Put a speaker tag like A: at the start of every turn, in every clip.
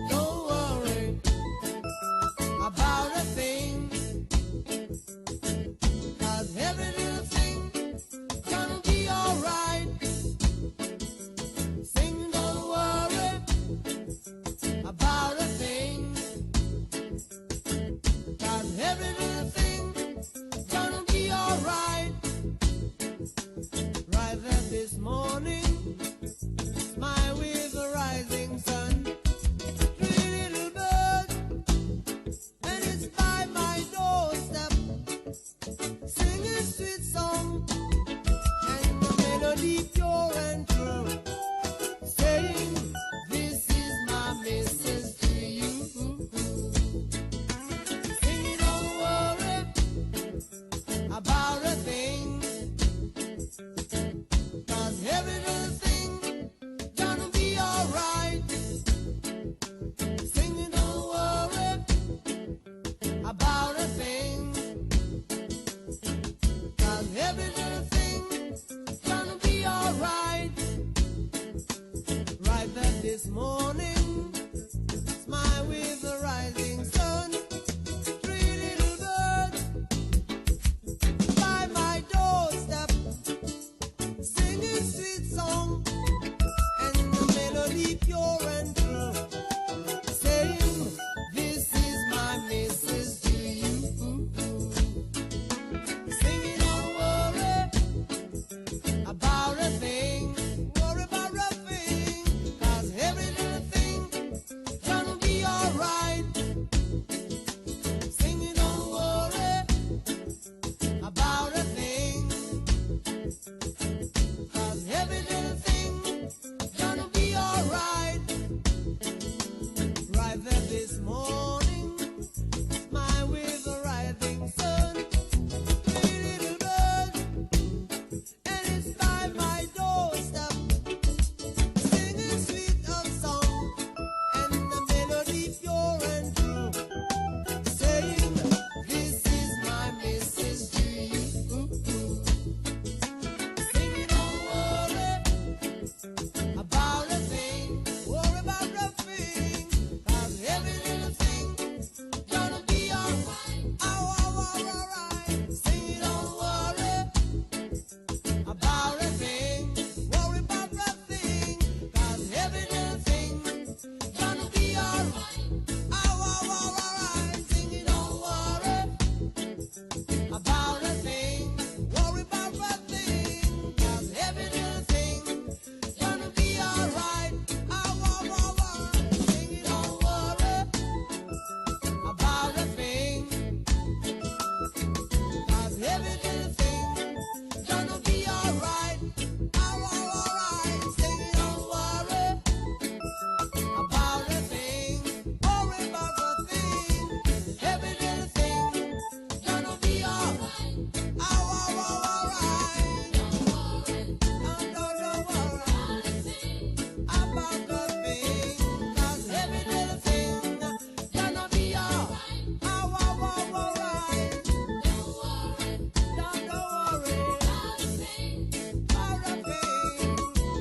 A: Don't worry about a thing, 'cause every little thing gonna be alright. Sing, don't worry about a thing, 'cause every little thing gonna be alright. Right there this morning, smile with the rising sun. Three little birds, and it's by my doorstep, singing sweet song, and the melody pure and true, saying, this is my message to you. Singing, don't worry about a thing, 'cause every little thing gonna be alright. Singing, don't worry about a thing, 'cause every little thing gonna be alright. Right there this morning, smile with the rising sun. Three little birds by my doorstep, singing sweet song, and the melody pure and true, saying, this is my message to you. Singing, don't worry about a thing, worry about a thing, 'cause every little thing gonna be alright. Singing, don't worry about a thing, 'cause every little thing gonna be alright. Right there this morning, smile with the rising sun. Three little birds, and it's by my doorstep, singing sweet of song, and the melody pure and true, saying, this is my message to you. Singing, don't worry about a thing, worry about a thing, 'cause every little thing gonna be alright. Oh, alright. Singing, don't worry about a thing, worry about a thing, 'cause every little thing gonna be alright. Oh, alright. Singing, don't worry about a thing, worry about a thing, 'cause every little thing gonna be alright. Oh, alright. Singing, don't worry about a thing, 'cause every little thing gonna be alright. Oh, alright. Singing, don't worry about a thing, worry about a thing, every little thing gonna be alright. Oh, alright. Don't worry about a thing, 'cause every little thing gonna be alright. Oh, alright. Don't worry about a thing,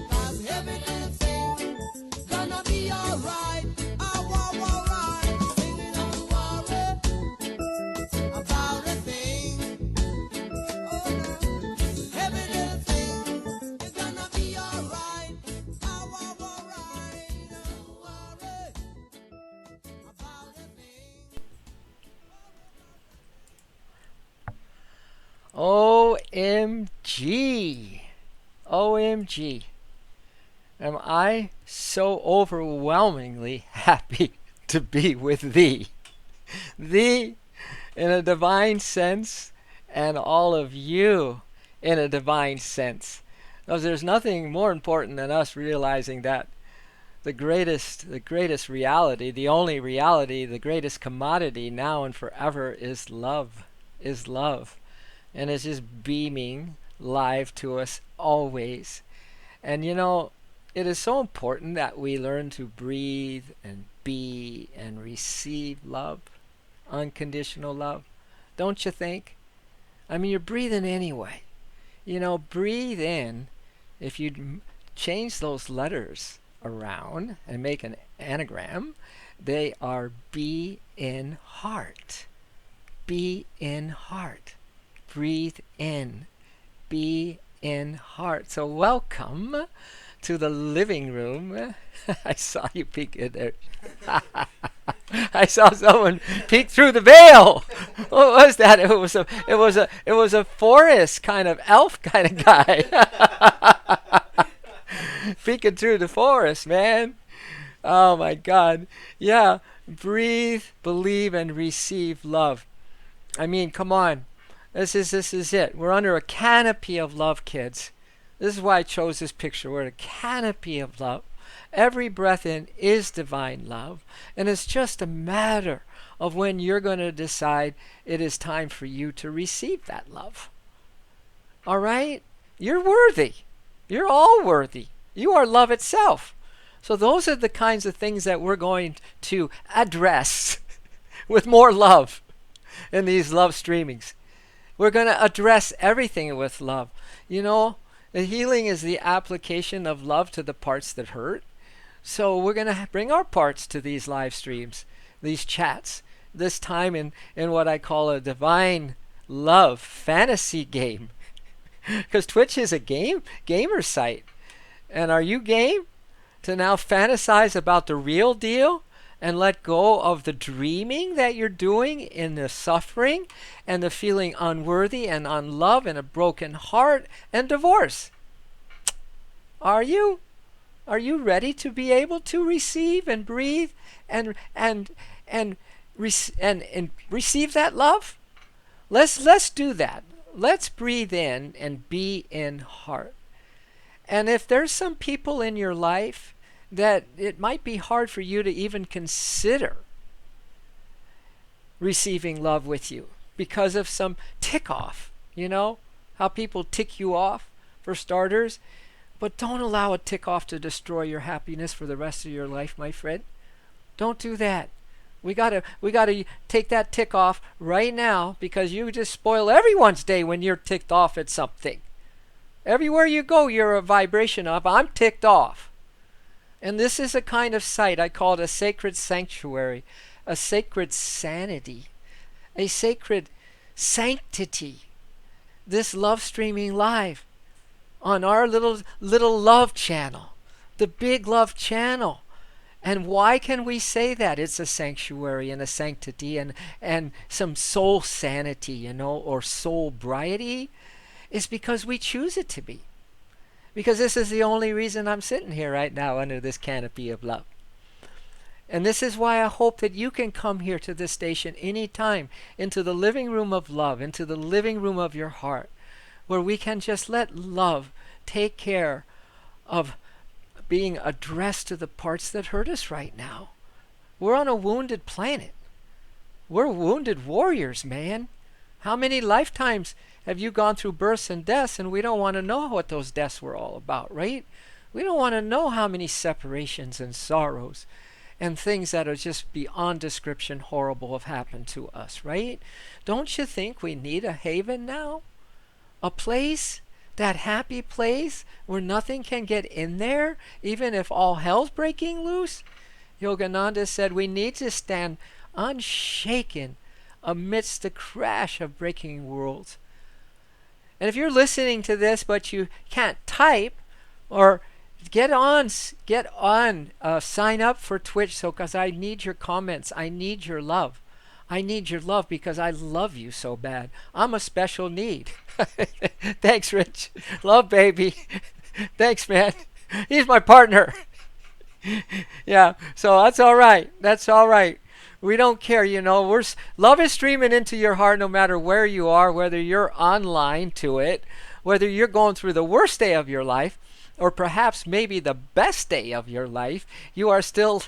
A: 'cause every little thing gonna be alright. Oh, alright. Singing, don't worry about a thing. Oh, no. Every little thing is gonna be alright. Oh, alright. Don't worry about a thing.
B: OMG. OMG. Am I so overwhelmingly happy to be with thee? Thee in a divine sense, and all of you in a divine sense. Because there's nothing more important than us realizing that the greatest reality, the only reality, the greatest commodity now and forever is love. Is love. And it's just beaming live to us always. And you know, it is so important that we learn to breathe and be and receive love, unconditional love. Don't you think? I mean, you're breathing anyway. Breathe in. If you change those letters around and make an anagram, they are be in heart. Be in heart. Breathe in. Be in heart. So welcome to the living room. I saw you peek in there. I saw someone peek through the veil. What was that? It was a forest kind of elf kind of guy. Peeking through the forest, man. Oh my God. Yeah. Breathe, believe, and receive love. I mean, come on. This is it. We're under a canopy of love, kids. This is why I chose this picture. We're in a canopy of love. Every breath in is divine love. And it's just a matter of when you're going to decide it is time for you to receive that love. All right? You're worthy. You're all worthy. You are love itself. So those are the kinds of things that we're going to address with more love in these love streamings. We're going to address everything with love. The healing is the application of love to the parts that hurt. So we're going to bring our parts to these live streams, these chats, this time in what I call a divine love fantasy game. Because Twitch is a gamer site. And are you game to now fantasize about the real deal and let go of the dreaming that you're doing in the suffering and the feeling unworthy and unloved and a broken heart and divorce? Are you? Are you ready to be able to receive and breathe and receive that love? Let's do that. Let's breathe in and be in heart. And if there's some people in your life that it might be hard for you to even consider receiving love with you because of some tick off, how people tick you off for starters. But don't allow a tick off to destroy your happiness for the rest of your life, my friend. Don't do that. We gotta take that tick off right now, because you just spoil everyone's day when you're ticked off at something. Everywhere you go, you're a vibration of I'm ticked off. And this is a kind of site, I call it a sacred sanctuary, a sacred sanity, a sacred sanctity. This love streaming live on our little love channel, the big love channel. And why can we say that? It's a sanctuary and a sanctity and some soul sanity, or soulbriety. It's because we choose it to be. Because this is the only reason I'm sitting here right now under this canopy of love. And this is why I hope that you can come here to this station anytime, into the living room of love, into the living room of your heart, where we can just let love take care of being addressed to the parts that hurt us right now. We're on a wounded planet. We're wounded warriors, man. How many lifetimes have you gone through births and deaths, and we don't want to know what those deaths were all about, right? We don't want to know how many separations and sorrows and things that are just beyond description horrible have happened to us, right? Don't you think we need a haven now? A place, that happy place where nothing can get in there, even if all hell's breaking loose? Yogananda said we need to stand unshaken amidst the crash of breaking worlds. And if you're listening to this but you can't type, or get on, sign up for Twitch, because I need your comments. I need your love. I need your love because I love you so bad. I'm a special need. Thanks, Rich. Love, baby. Thanks, man. He's my partner. Yeah, so that's all right. That's all right. We don't care, love is streaming into your heart no matter where you are, whether you're online to it, whether you're going through the worst day of your life, or perhaps maybe the best day of your life. You are still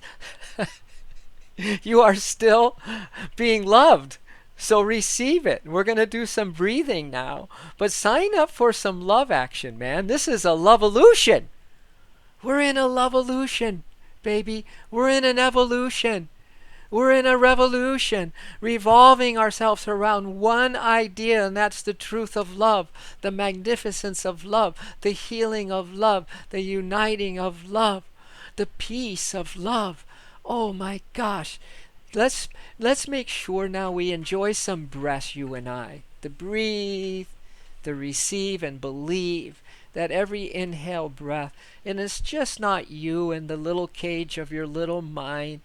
B: being loved. So receive it. We're going to do some breathing now. But sign up for some love action, man. This is a love-olution. We're in a love-olution, baby. We're in an evolution. We're in a revolution, revolving ourselves around one idea, and that's the truth of love, the magnificence of love, the healing of love, the uniting of love, the peace of love. Oh my gosh. Let's make sure now we enjoy some breath, you and I. The breathe, the receive and believe that every inhale breath, and it's just not you in the little cage of your little mind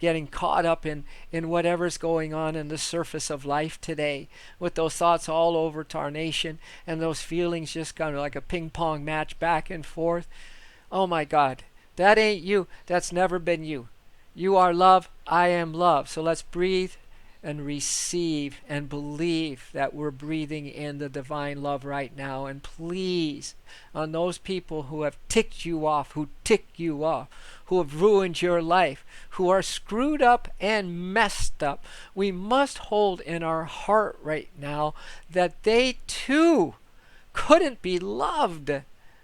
B: getting caught up in whatever's going on in the surface of life today, with those thoughts all over tarnation and those feelings just kind of like a ping pong match back and forth. Oh my God, that ain't you. That's never been you. You are love. I am love. So let's breathe and receive and believe that we're breathing in the divine love right now. And please, on those people who have ticked you off, who tick you off, who have ruined your life, who are screwed up and messed up, we must hold in our heart right now that they too couldn't be loved.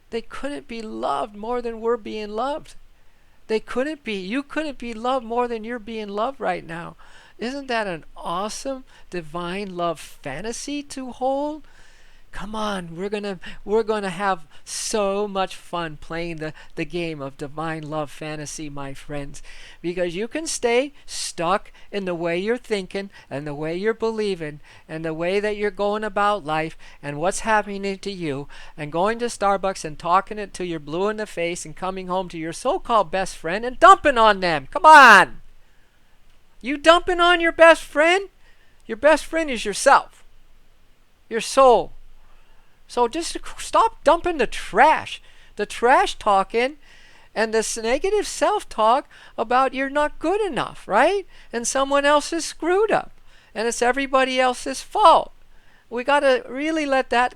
B: They couldn't be loved more than we're being loved. They couldn't be. You couldn't be loved more than you're being loved right now. Isn't that an awesome divine love fantasy to hold? Come on, we're gonna have so much fun playing the game of divine love fantasy, my friends. Because you can stay stuck in the way you're thinking and the way you're believing and the way that you're going about life and what's happening to you, and going to Starbucks and talking it till you're blue in the face and coming home to your so-called best friend and dumping on them. Come on! You dumping on your best friend? Your best friend is yourself, your soul. So just stop dumping the trash talking and this negative self-talk about you're not good enough, right? And someone else is screwed up and it's everybody else's fault. We got to really let that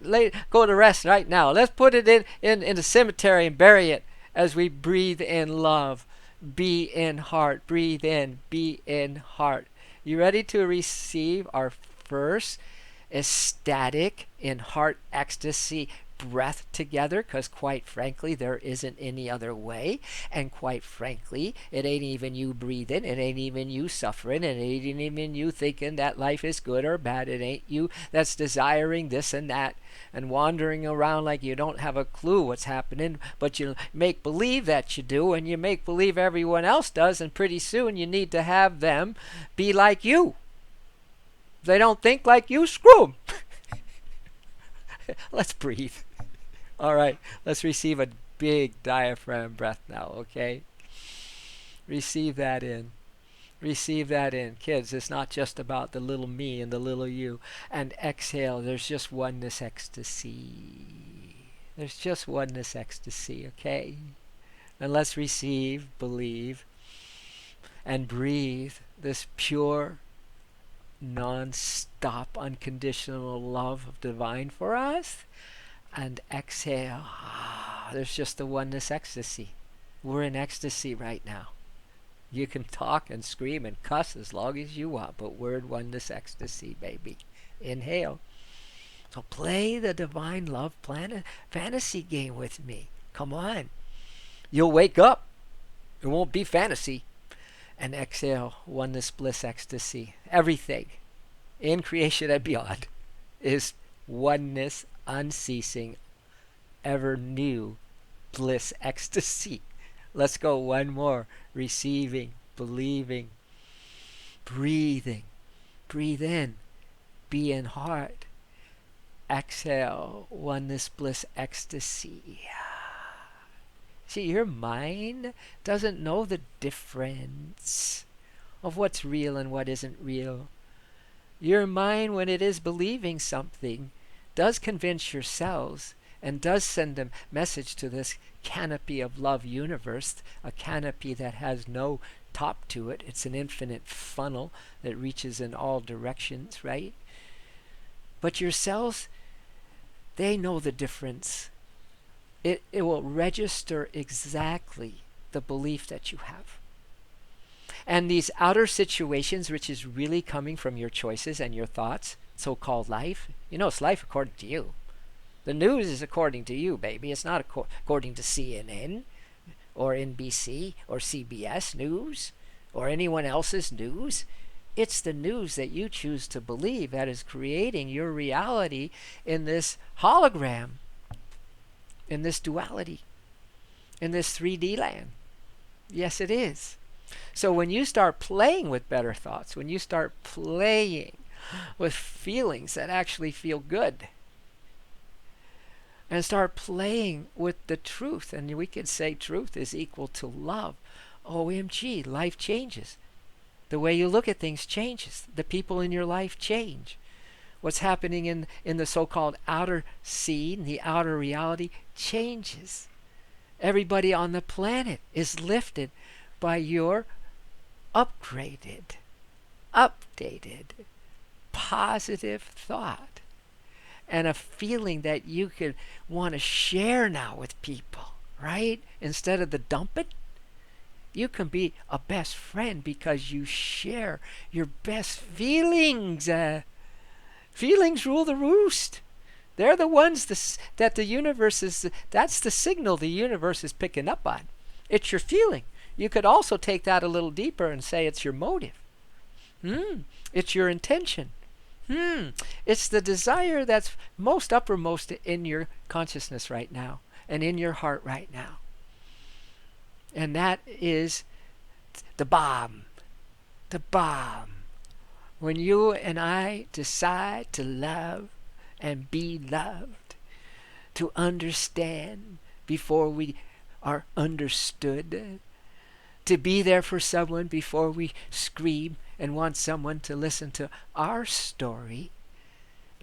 B: go to rest right now. Let's put it in the cemetery and bury it as we breathe in love. Be in heart. Breathe in. Be in heart. You ready to receive our first ecstatic in heart ecstasy breath together? Because quite frankly, there isn't any other way. And quite frankly, it ain't even you breathing. It ain't even you suffering. It ain't even you thinking that life is good or bad. It ain't you that's desiring this and that and wandering around like you don't have a clue what's happening, but you make believe that you do, and you make believe everyone else does, and pretty soon you need to have them be like you. If they don't think like you, screw them. Let's breathe. All right, let's receive a big diaphragm breath now, okay? Receive that in. Receive that in. Kids, it's not just about the little me and the little you. And exhale, there's just oneness ecstasy. There's just oneness ecstasy, okay? And let's receive, believe, and breathe this pure, non-stop, unconditional love of divine for us. And exhale. There's just the oneness ecstasy. We're in ecstasy right now. You can talk and scream and cuss as long as you want, but we're in oneness ecstasy, baby. Inhale. So play the divine love planet fantasy game with me. Come on. You'll wake up. It won't be fantasy. And exhale, oneness bliss ecstasy. Everything in creation and beyond is oneness, unceasing, ever new bliss ecstasy. Let's go one more. Receiving, believing, breathing. Breathe in. Be in heart. Exhale. Oneness, bliss, ecstasy. See, your mind doesn't know the difference of what's real and what isn't real. Your mind, when it is believing something, does convince yourselves and does send a message to this canopy of love universe, a canopy that has no top to it. It's an infinite funnel that reaches in all directions, right? But your cells, they know the difference. It will register exactly the belief that you have. And these outer situations, which is really coming from your choices and your thoughts, so-called life, it's life according to you. The news is according to you, baby. It's not according to CNN or NBC or CBS News. or anyone else's news. It's the news that you choose to believe that is creating your reality in this hologram, in this duality, in this 3D land. Yes, it is. So when you start playing with better thoughts, when you start playing with feelings that actually feel good, and start playing with the truth, and we could say truth is equal to love, OMG, life changes. The way you look at things changes. The people in your life change. What's happening in the so-called outer scene, the outer reality, changes. Everybody on the planet is lifted by your upgraded, updated, positive thought. And a feeling that you could want to share now with people, right? Instead of the dump it. You can be a best friend because you share your best feelings. Feelings rule the roost. They're the ones that the universe is, that's the signal the universe is picking up on. It's your feeling. You could also take that a little deeper and say it's your motive. It's your intention. It's the desire that's most uppermost in your consciousness right now and in your heart right now. And that is the bomb. The bomb. When you and I decide to love and be loved, to understand before we are understood, to be there for someone before we scream and want someone to listen to our story,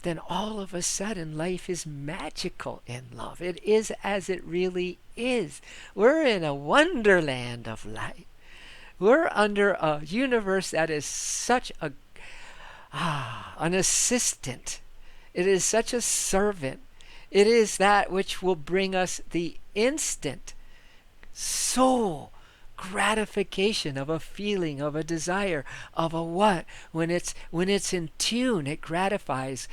B: then all of a sudden life is magical in love. It is as it really is. We're in a wonderland of life. We're under a universe that is such an assistant. It is such a servant. It is that which will bring us the instant soul gratification of a feeling, of a desire, of a what. When it's in tune, it gratifies.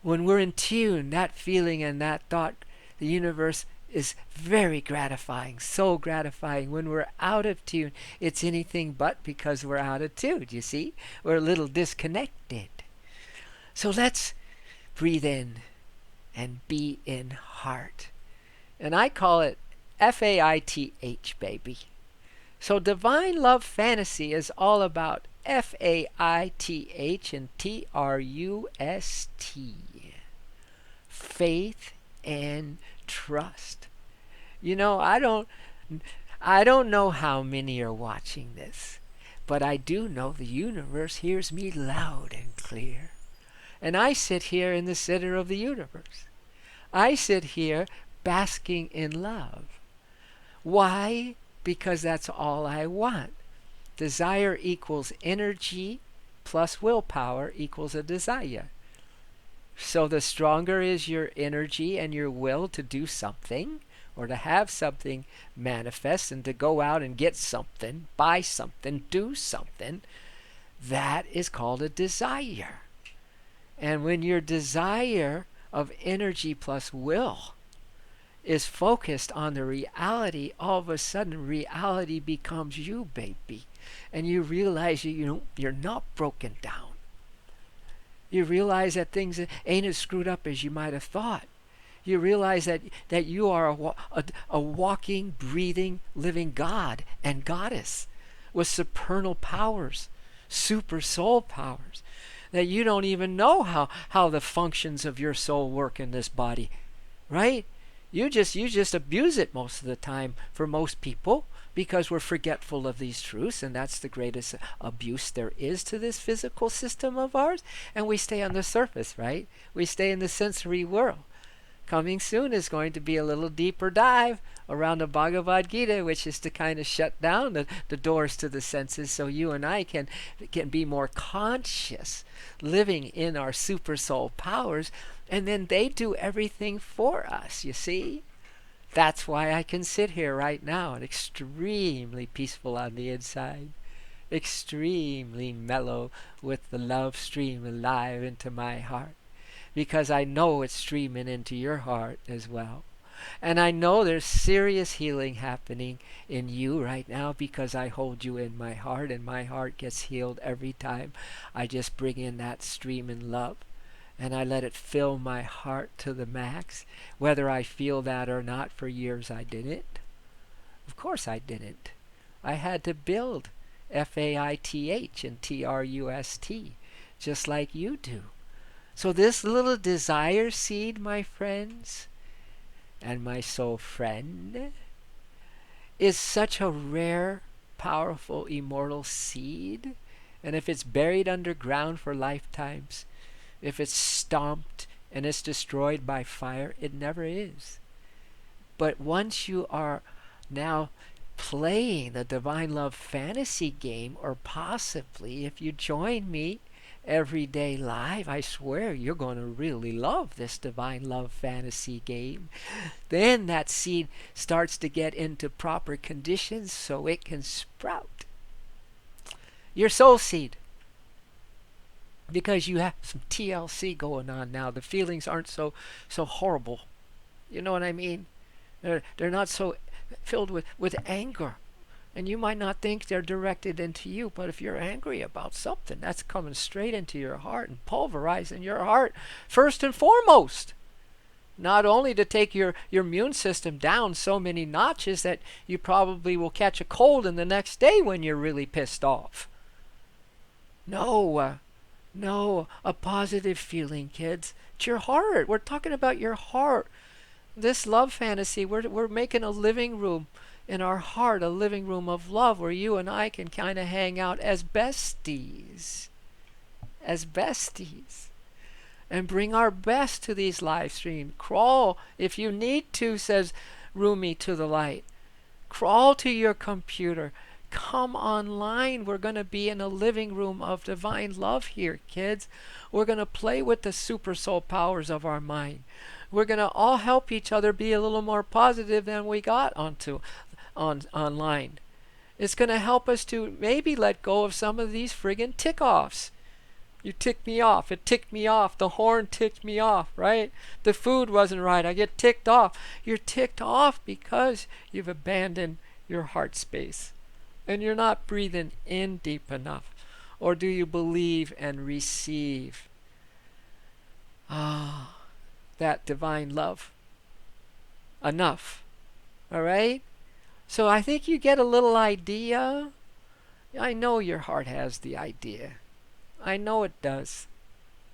B: When we're in tune, that feeling and that thought, the universe is very gratifying, so gratifying. When we're out of tune, it's anything but, because we're out of tune, you see? We're a little disconnected. So let's breathe in and be in heart. And I call it FAITH, baby. So Divine Love Fantasy is all about FAITH and TRUST. Faith and trust. You know, I don't know how many are watching this, but I do know the universe hears me loud and clear. And I sit here in the center of the universe. I sit here basking in love. Why? Because that's all I want. Desire equals energy plus willpower equals a desire. So the stronger is your energy and your will to do something, or to have something manifest, and to go out and get something, buy something, do something, that is called a desire. And when your desire of energy plus will is focused on the reality, all of a sudden reality becomes you, baby. And you realize you're not broken down. You realize that things ain't as screwed up as you might have thought. You realize that you are a walking, breathing, living God and goddess with supernal powers, super soul powers, that you don't even know how the functions of your soul work in this body, right? You just abuse it most of the time for most people, because we're forgetful of these truths, and that's the greatest abuse there is to this physical system of ours. And we stay on the surface, right? We stay in the sensory world. Coming soon is going to be a little deeper dive around the Bhagavad Gita, which is to kind of shut down the doors to the senses, so you and I can be more conscious, living in our super soul powers, and then they do everything for us, you see? That's why I can sit here right now and extremely peaceful on the inside, extremely mellow with the love stream alive into my heart, because I know it's streaming into your heart as well. And I know there's serious healing happening in you right now because I hold you in my heart, and my heart gets healed every time I just bring in that stream in love. And I let it fill my heart to the max. Whether I feel that or not, for years I didn't. Of course I didn't. I had to build FAITH and TRUST, just like you do. So this little desire seed, my friends, and my soul friend, is such a rare, powerful, immortal seed. And if it's buried underground for lifetimes, if it's stomped and it's destroyed by fire, it never is. But once you are now playing the divine love fantasy game, or possibly if you join me every day live, I swear you're going to really love this divine love fantasy game. Then that seed starts to get into proper conditions so it can sprout. Your soul seed, because you have some TLC going on now. The feelings aren't so horrible. You know what I mean? They're not so filled with anger. And you might not think they're directed into you, but if you're angry about something, that's coming straight into your heart and pulverizing your heart first and foremost. Not only to take your immune system down so many notches that you probably will catch a cold in the next day when you're really pissed off. No, a positive feeling, kids. It's your heart. We're talking about your heart. This love fantasy, we're making a living room in our heart, a living room of love where you and I can kind of hang out as besties. As besties. And bring our best to these live streams. Crawl, if you need to, says Rumi to the light. Crawl to your computer. Come online. We're going to be in a living room of divine love here, kids. We're going to play with the super soul powers of our mind. We're going to all help each other be a little more positive than we got online. It's going to help us to maybe let go of some of these friggin' tick-offs. You ticked me off. It ticked me off. The horn ticked me off, right? The food wasn't right. I get ticked off. You're ticked off because you've abandoned your heart space. And you're not breathing in deep enough. Or do you believe and receive that divine love enough? All right? So I think you get a little idea. I know your heart has the idea. I know it does.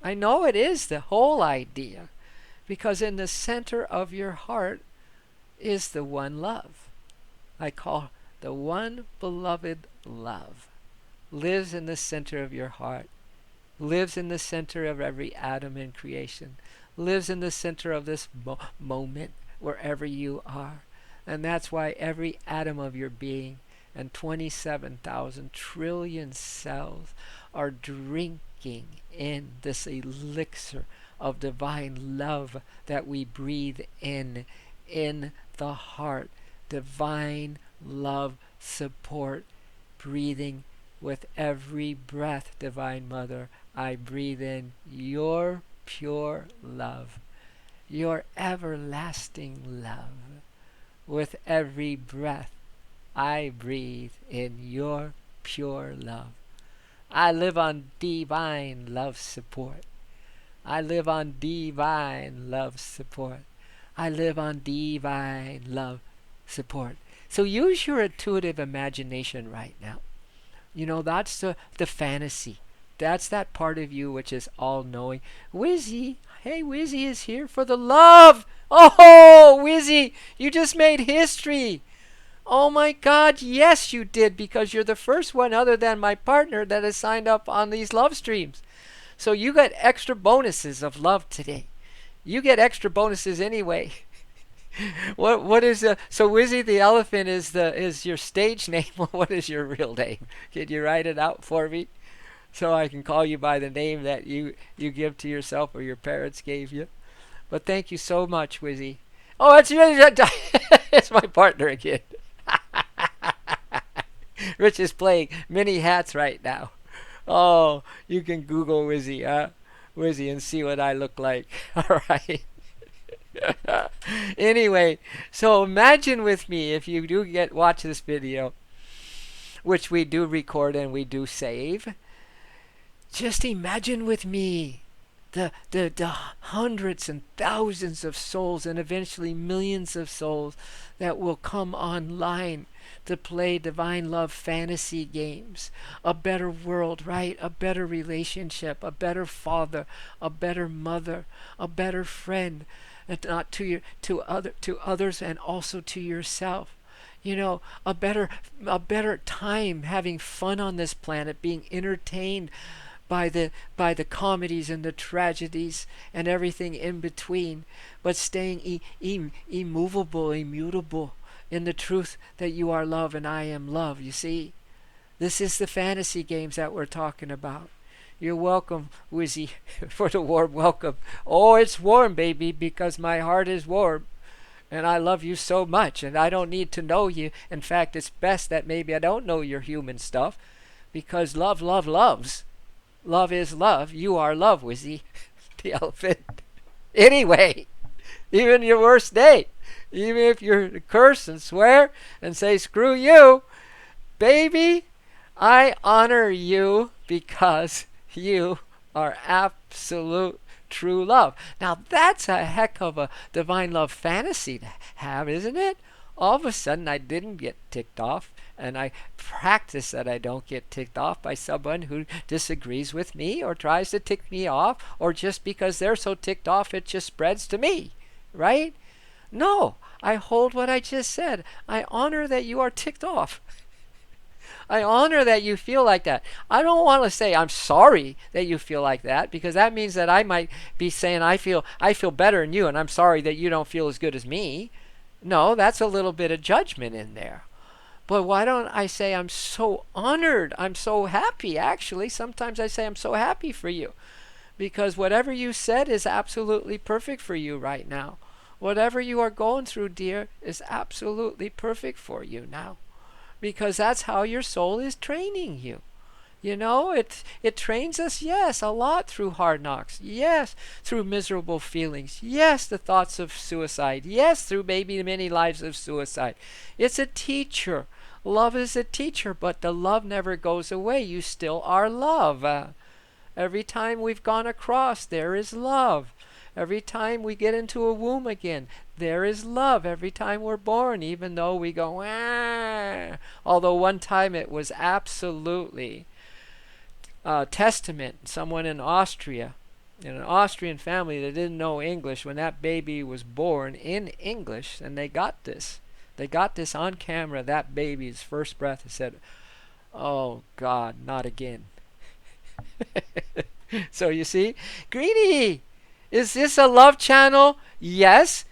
B: I know it is the whole idea. Because in the center of your heart is the one love. I call the one beloved love. Lives in the center of your heart. Lives in the center of every atom in creation. Lives in the center of this moment wherever you are. And that's why every atom of your being and 27,000 trillion cells are drinking in this elixir of divine love that we breathe in the heart. Divine love support, breathing with every breath, Divine Mother. I breathe in your pure love, your everlasting love. With every breath, I breathe in your pure love. I live on divine love support. I live on divine love support. I live on divine love support. So use your intuitive imagination right now. You know, that's the fantasy. That's that part of you which is all-knowing. Wizzy, hey, Wizzy is here for the love. Oh, Wizzy, you just made history. Oh my God, yes you did, because you're the first one other than my partner that has signed up on these love streams. So you got extra bonuses of love today. You get extra bonuses anyway. What is so Wizzy the elephant is your stage name? What is your real name? Can you write it out for me so I can call you by the name that you give to yourself or your parents gave you? But thank you so much, Wizzy. Oh, it's it's my partner again. Rich is playing many hats right now. Oh, you can Google Wizzy, Wizzy, and see what I look like. All right. Anyway, so imagine with me if you do get watch this video, which we do record and we do save. Just imagine with me the hundreds and thousands of souls and eventually millions of souls that will come online to play divine love fantasy games. A better world, right? A better relationship, a better father, a better mother, a better friend, and not to others and also to yourself. You know, a better time having fun on this planet, being entertained by the comedies and the tragedies and everything in between, but staying immovable, immutable in the truth that you are love and I am love. You see, this is the fantasy games that we're talking about. You're welcome, Wizzy, for the warm welcome. Oh, it's warm, baby, because my heart is warm. And I love you so much, and I don't need to know you. In fact, it's best that maybe I don't know your human stuff, because love loves. Love is love. You are love, Wizzy, the elephant. Anyway, even your worst day, even if you curse and swear and say screw you, baby, I honor you because you are absolute true love. Now that's a heck of a divine love fantasy to have, isn't it? All of a sudden I didn't get ticked off, and I practice that I don't get ticked off by someone who disagrees with me or tries to tick me off, or just because they're so ticked off it just spreads to me, right? No, I hold what I just said. I honor that you are ticked off. I honor that you feel like that. I don't want to say I'm sorry that you feel like that, because that means that I might be saying I feel better than you and I'm sorry that you don't feel as good as me. No, that's a little bit of judgment in there. But why don't I say I'm so honored? I'm so happy, actually. Sometimes I say I'm so happy for you, because whatever you said is absolutely perfect for you right now. Whatever you are going through, dear, is absolutely perfect for you now, because that's how your soul is training you. You know, it trains us, yes, a lot through hard knocks. Yes, through miserable feelings. Yes, the thoughts of suicide. Yes, through maybe many lives of suicide. It's a teacher. Love is a teacher, but the love never goes away. You still are love. Every time we've gone across, there is love. Every time we get into a womb again, there is love. Every time we're born, even though we go, ah. Although one time it was absolutely testament. Someone in Austria, in an Austrian family that didn't know English, when that baby was born in English, and they got this. They got this on camera, that baby's first breath, and said, "Oh God, not again." So you see, Greedy, is this a love channel? Yes,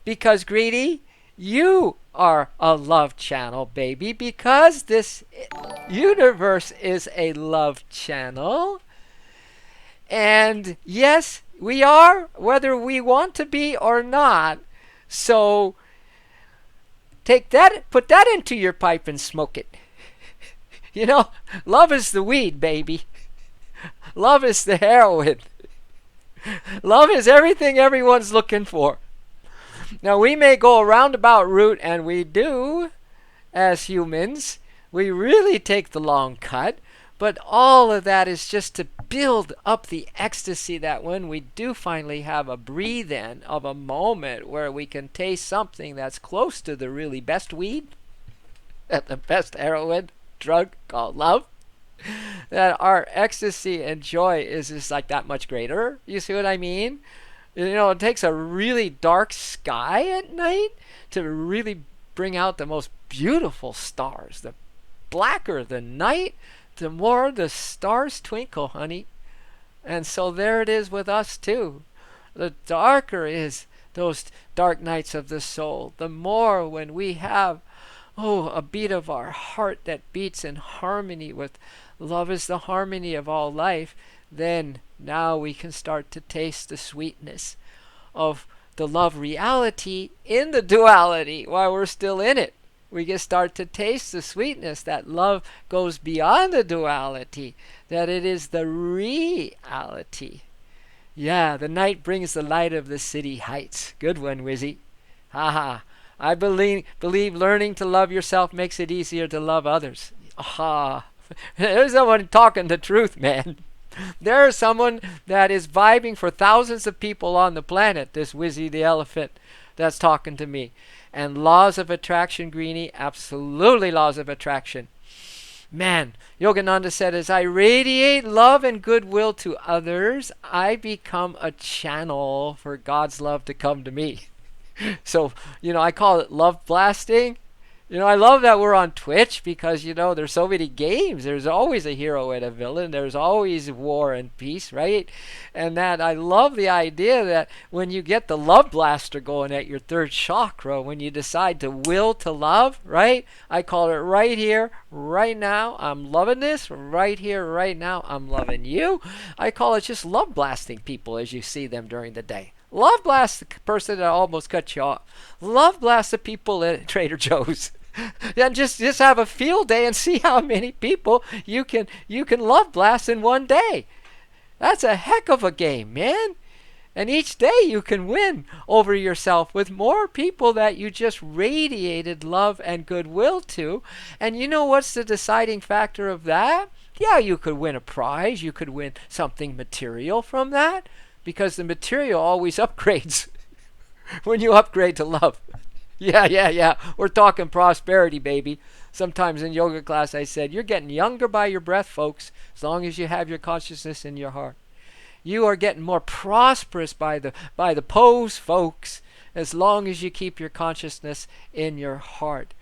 B: because Greedy, you are a love channel, baby, because this universe is a love channel. And yes, we are, whether we want to be or not. So take that, put that into your pipe and smoke it. You know, love is the weed, baby. Love is the heroin. Love is everything everyone's looking for. Now, we may go a roundabout route, and we do, as humans. We really take the long cut, but all of that is just to build up the ecstasy that when we do finally have a breathe-in of a moment where we can taste something that's close to the really best weed, the best heroin drug called love, that our ecstasy and joy is just like that much greater. You see what I mean? You know, it takes a really dark sky at night to really bring out the most beautiful stars. The blacker the night, the more the stars twinkle, honey. And so there it is with us too. The darker is those dark nights of the soul, the more when we have, a beat of our heart that beats in harmony with love is the harmony of all life, then now we can start to taste the sweetness of the love reality in the duality while we're still in it. We can start to taste the sweetness that love goes beyond the duality, that it is the reality. Yeah, the night brings the light of the city heights. Good one, Wizzy. Ha. I believe learning to love yourself makes it easier to love others. Aha. There's someone talking the truth, man. There's someone that is vibing for thousands of people on the planet, this Wizzy the elephant that's talking to me. And laws of attraction, Greenie, absolutely laws of attraction. Man, Yogananda said, as I radiate love and goodwill to others, I become a channel for God's love to come to me. So, I call it love blasting. I love that we're on Twitch because, there's so many games. There's always a hero and a villain. There's always war and peace, right? And that I love the idea that when you get the love blaster going at your third chakra, when you decide to will to love, right? I call it right here, right now. I'm loving this. Right here, right now. I'm loving you. I call it just love blasting people as you see them during the day. Love blast the person that almost cut you off. Love blast the people at Trader Joe's. And just have a field day and see how many people you can love blast in one day. That's a heck of a game, man. And each day you can win over yourself with more people that you just radiated love and goodwill to. And you know what's the deciding factor of that? Yeah, you could win a prize. You could win something material from that. Because the material always upgrades when you upgrade to love. Yeah. We're talking prosperity, baby. Sometimes in yoga class I said, you're getting younger by your breath, folks, as long as you have your consciousness in your heart. You are getting more prosperous by the pose, folks, as long as you keep your consciousness in your heart.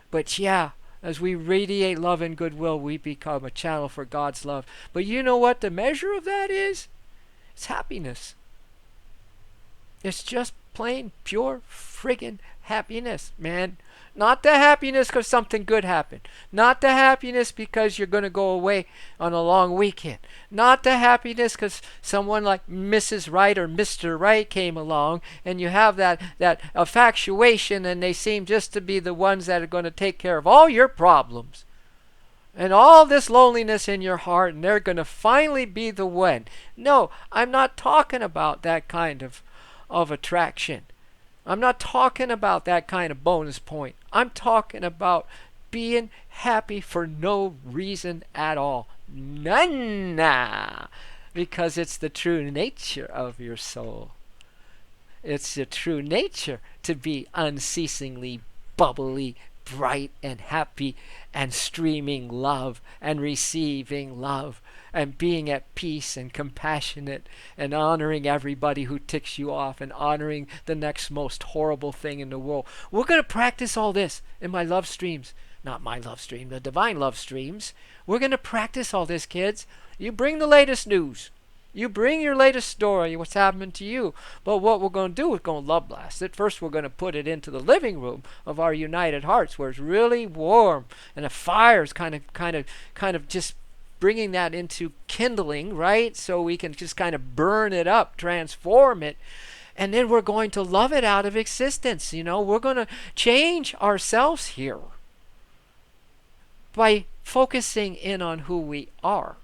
B: But yeah, as we radiate love and goodwill, we become a channel for God's love. But you know what the measure of that is? It's happiness. It's just plain, pure, friggin' happiness, man. Not the happiness because something good happened. Not the happiness because you're going to go away on a long weekend. Not the happiness because someone like Mrs. Right or Mr. Right came along and you have that infatuation and they seem just to be the ones that are going to take care of all your problems. And all this loneliness in your heart, and they're going to finally be the one. No, I'm not talking about that kind of attraction. I'm not talking about that kind of bonus point. I'm talking about being happy for no reason at all. None. Because it's the true nature of your soul. It's the true nature to be unceasingly bubbly, bright and happy and streaming love and receiving love and being at peace and compassionate and honoring everybody who ticks you off and honoring the next most horrible thing in the world. We're going to practice all this in my love streams. Not my love stream, the divine love streams. We're going to practice all this, kids. You bring the latest news. You bring your latest story, what's happening to you. But what we're going to do is going to love blast it. First, we're going to put it into the living room of our united hearts, where it's really warm and the fire's kind of just bringing that into kindling, right? So we can just kind of burn it up, transform it. And then we're going to love it out of existence. We're going to change ourselves here by focusing in on who we are.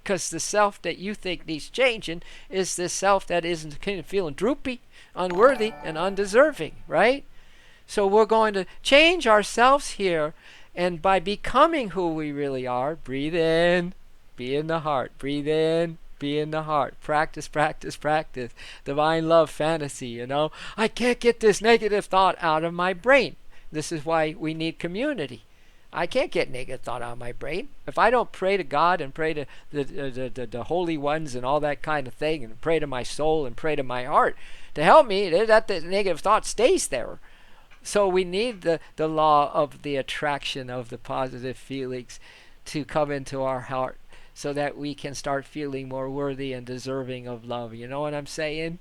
B: Because the self that you think needs changing is the self that isn't kind of feeling droopy, unworthy, and undeserving, right? So we're going to change ourselves here, and by becoming who we really are, breathe in, be in the heart. Breathe in, be in the heart. Practice, practice, practice. Divine love fantasy, I can't get this negative thought out of my brain. This is why we need community. I can't get negative thought out of my brain. If I don't pray to God and pray to the holy ones and all that kind of thing, and pray to my soul and pray to my heart to help me, that the negative thought stays there. So we need the law of the attraction of the positive feelings to come into our heart so that we can start feeling more worthy and deserving of love. You know what I'm saying?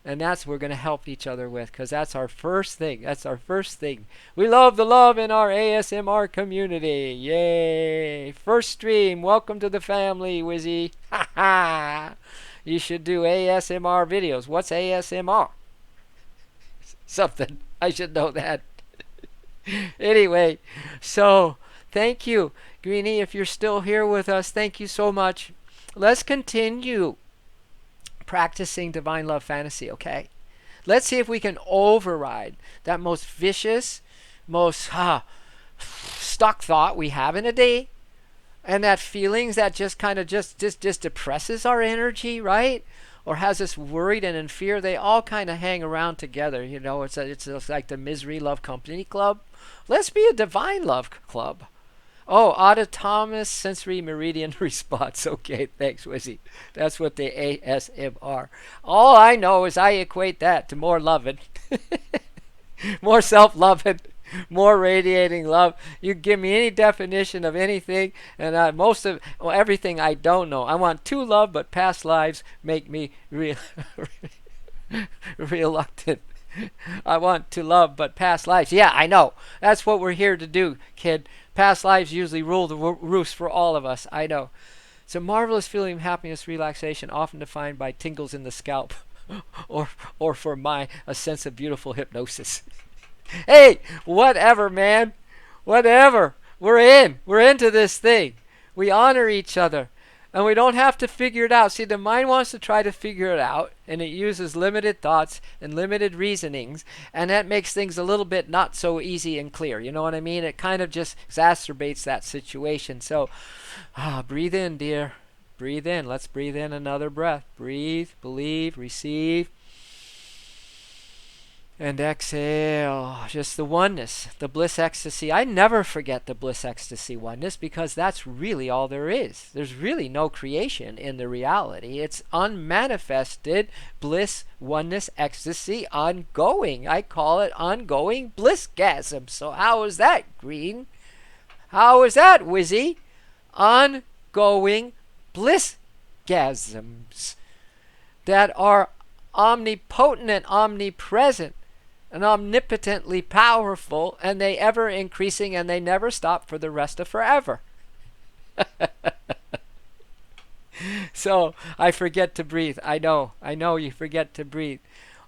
B: And that's what we're going to help each other with, because that's our first thing. That's our first thing. We love the love in our ASMR community. Yay. First stream. Welcome to the family, Wizzy. Ha ha. You should do ASMR videos. What's ASMR? Something. I should know that. Anyway, so thank you. Greenie, if you're still here with us, thank you so much. Let's continue practicing divine love fantasy, okay? Let's see if we can override that most vicious, most stuck thought we have in a day, and that feelings that just kind of just depresses our energy, right? Or has us worried and in fear. They all kind of hang around together. You know, it's like the Misery Love Company Club. Let's be a divine love club. Oh, autonomous sensory meridian response. Okay, thanks, Wizzy. That's what the ASM are. All I know is I equate that to more loving, more self-loving, more radiating love. You give me any definition of anything, and everything I don't know. I want to love, but past lives make me reluctant. I want to love, but past lives. Yeah, I know. That's what we're here to do, kid. Past lives usually rule the roost for all of us. I know. It's a marvelous feeling of happiness, relaxation, often defined by tingles in the scalp, or for a sense of beautiful hypnosis. Hey, whatever, man. Whatever. We're into this thing. We honor each other. And we don't have to figure it out. See, the mind wants to try to figure it out, and it uses limited thoughts and limited reasonings, and that makes things a little bit not so easy and clear. You know what I mean? It kind of just exacerbates that situation. So, breathe in, dear. Breathe in. Let's breathe in another breath. Breathe, believe, receive. And exhale, just the oneness, the bliss ecstasy. I never forget the bliss ecstasy oneness, because that's really all there is. There's really no creation in the reality. It's unmanifested bliss, oneness, ecstasy, ongoing. I call it ongoing blissgasm. So how is that, Green? How is that, Wizzy? Ongoing blissgasms that are omnipotent and omnipresent and omnipotently powerful, and they ever increasing, and they never stop for the rest of forever. So I forget to breathe. I know you forget to breathe,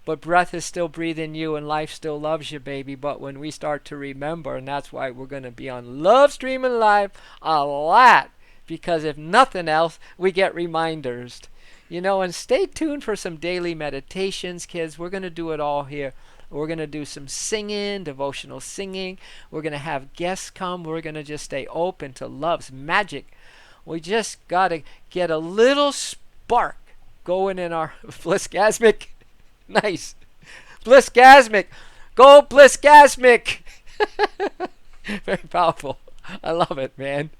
B: but breath is still breathing you, and life still loves you, baby. But when we start to remember, and that's why we're going to be on Love Streaming Live a lot, because if nothing else, we get reminders. You know, and stay tuned for some daily meditations, kids. We're going to do it all here. We're going to do some singing, devotional singing. We're going to have guests come. We're going to just stay open to love's magic. We just got to get a little spark going in our blissgasmic. Nice. Blissgasmic. Go blissgasmic. Very powerful. I love it, man.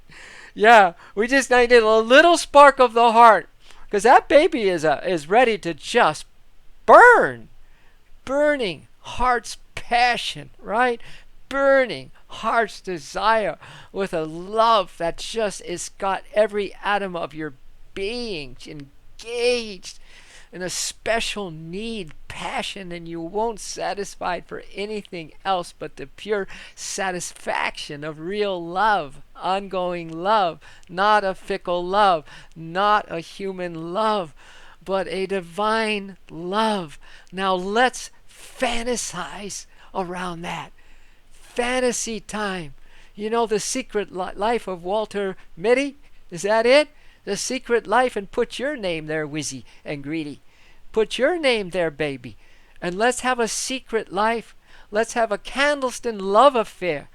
B: Yeah, we just needed a little spark of the heart, because that baby is ready to just burn. Burning heart's passion, right? Burning heart's desire with a love that just is got every atom of your being engaged in a special need, passion, and you won't satisfy for anything else but the pure satisfaction of real love, ongoing love, not a fickle love, not a human love, but a divine love. Now let's fantasize around that. Fantasy time. You know, The Secret Life of Walter Mitty? Is that it? The Secret Life, and put your name there, Wizzy and Greedy. Put your name there, baby. And let's have a secret life. Let's have a Candleston love affair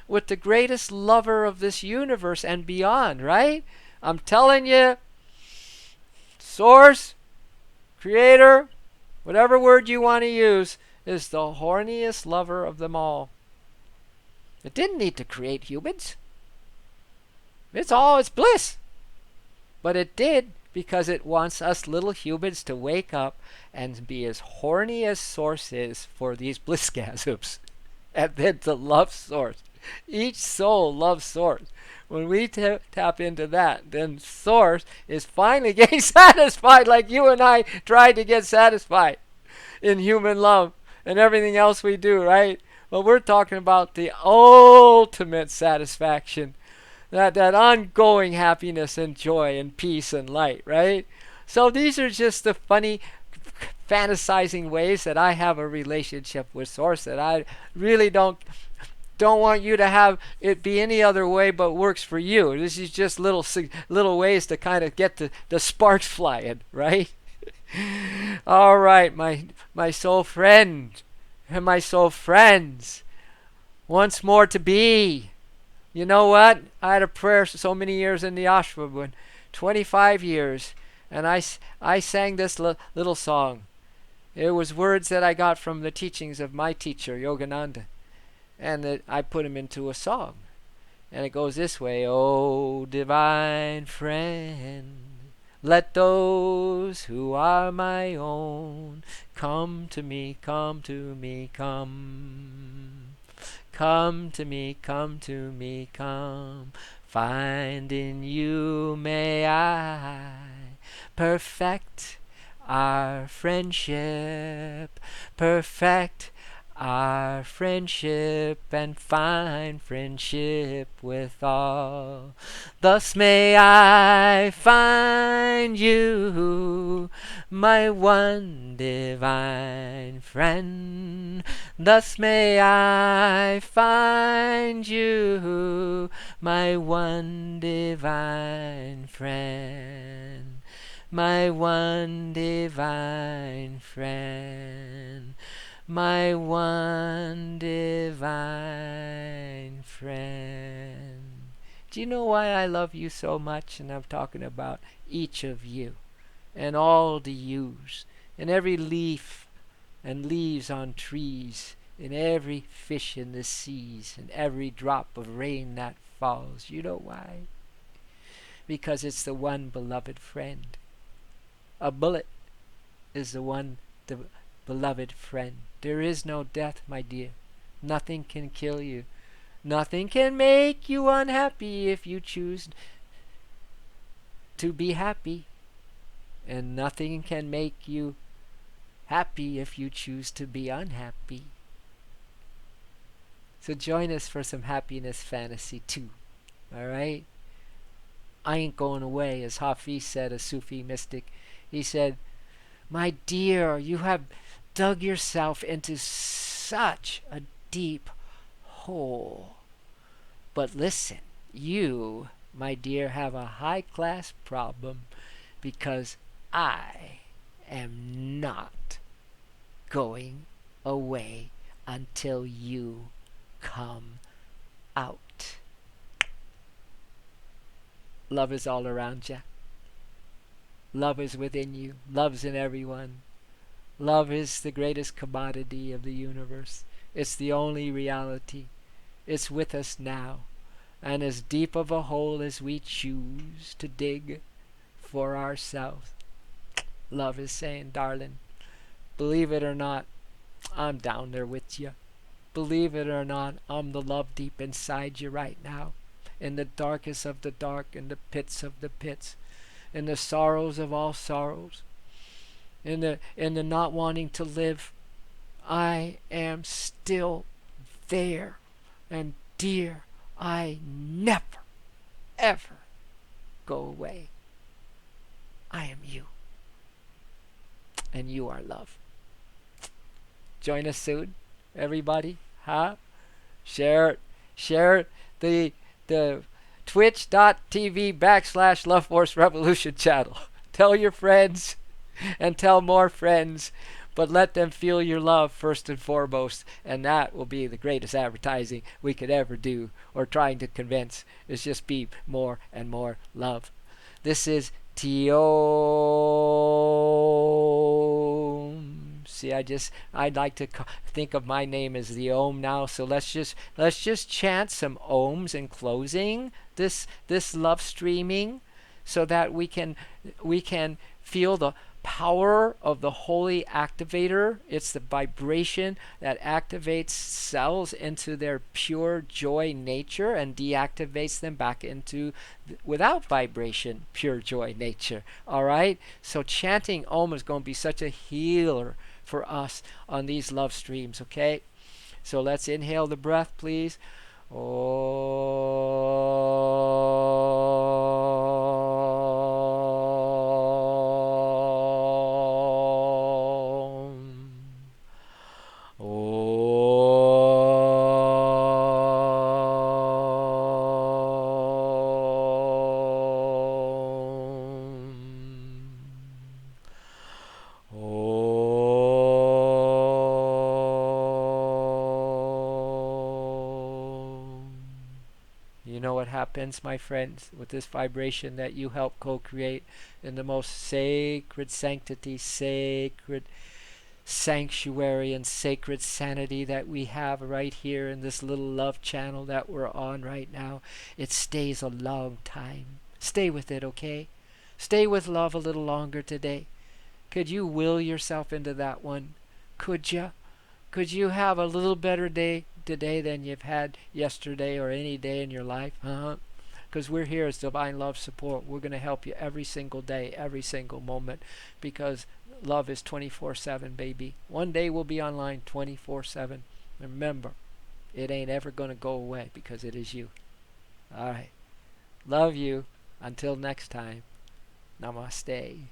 B: with the greatest lover of this universe and beyond, right? I'm telling you, Source, Creator, whatever word you want to use, is the horniest lover of them all. It didn't need to create humans. It's bliss. But it did, because it wants us little humans to wake up and be as horny as Source is for these blissgasms. And then to love Source. Each soul loves Source. When we tap into that, then Source is finally getting satisfied, like you and I tried to get satisfied in human love and everything else we do, right? But we're talking about the ultimate satisfaction, that ongoing happiness and joy and peace and light, right? So these are just the funny fantasizing ways that I have a relationship with Source, that I really don't want you to have it be any other way but works for you. This is just little ways to kind of get the sparks flying, right? All right, my soul friend and my soul friends, once more to be. You know what? I had a prayer so many years in the ashram, 25 years, and I sang this little song. It was words that I got from the teachings of my teacher, Yogananda, and I put them into a song. And it goes this way: Oh, divine friend, let those who are my own come to me, come to me, come. Come to me, come to me, come. Find in you may I perfect our friendship, perfect our friendship, and find friendship with all. Thus may I find you, my one divine friend. Thus may I find you, my one divine friend. My one divine friend. My one divine friend. Do you know why I love you so much? And I'm talking about each of you and all the yous and every leaf and leaves on trees and every fish in the seas and every drop of rain that falls. You know why? Because it's the one beloved friend. A bullet is the one beloved friend. There is no death, my dear. Nothing can kill you. Nothing can make you unhappy if you choose to be happy. And nothing can make you happy if you choose to be unhappy. So join us for some happiness fantasy too. Alright? I ain't going away, as Hafiz said, a Sufi mystic. He said, my dear, you have dug yourself into such a deep hole. But listen, you, my dear, have a high-class problem because I am not going away until you come out. Love is all around you. Love is within you. Love's in everyone. Love is the greatest commodity of the universe. It's the only reality. It's with us now. And as deep of a hole as we choose to dig for ourselves, love is saying, darling, believe it or not, I'm down there with you. Believe it or not, I'm the love deep inside you right now. In the darkest of the dark, in the pits of the pits, in the sorrows of all sorrows, in the not wanting to live, I am still there. And dear, I never, ever go away. I am you. And you are love. Join us soon, everybody. Huh? Share the twitch.tv/Love Force Revolution channel. Tell your friends and tell more friends, but let them feel your love first and foremost, and that will be the greatest advertising we could ever do, or trying to convince. Is just be more and more love. This is Om. See, I'd like to think of my name as the Om now. So let's just chant some Oms in closing this love streaming, so that we can feel the power of the holy activator. It's the vibration that activates cells into their pure joy nature and deactivates them back into without vibration pure joy nature. All right, so chanting Om is going to be such a healer for us on these love streams. Okay, so let's inhale the breath, please. happens, my friends, with this vibration that you help co-create in the most sacred sanctity, sacred sanctuary, and sacred sanity that we have right here in this little love channel that we're on right now. It stays a long time. Stay with it, okay? Stay with love a little longer today. Could you will yourself into that one? Could you? Could you have a little better day today than you've had yesterday or any day in your life? Because we're here as Divine Love Support. We're going to help you every single day, every single moment, because love is 24/7, baby. One day we'll be online 24/7. Remember, it ain't ever going to go away because it is you. All right. Love you. Until next time. Namaste.